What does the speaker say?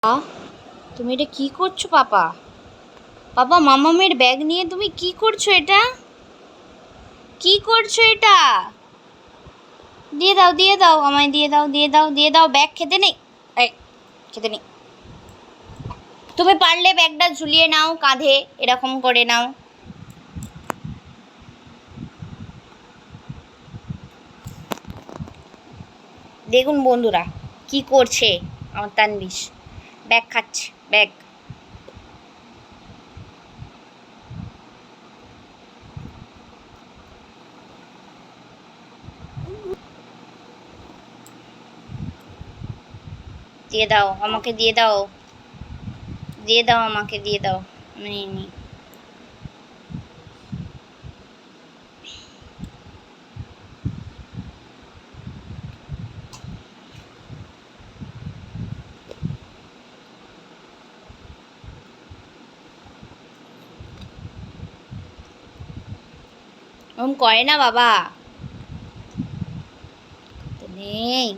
আহ তুমি এটা কি করছো পাপা? পাপা মামামের ব্যাগ নিয়ে তুমি কি করছো? এটা কি করছো? এটা দিয়ে দাও, দিয়ে দাও, আমায় দিয়ে দাও, দিয়ে দাও, দিয়ে দাও। ব্যাগ খেতে নেই, এই খেতে নেই। তুমি পারলে ব্যাগটা ঝুলিয়ে নাও কাঁধে, এরকম করে নাও। দেখুন বন্ধুরা কি করছে আমার তানবিশ, ব্যাগ খাচ্ছে, ব্যাগ। দিয়ে দাও, আমাকে দিয়ে দাও, দিয়ে দাও, আমাকে দিয়ে দাও, আমি নিয়ে নিই। ওরকম করে না বাবা, নেই।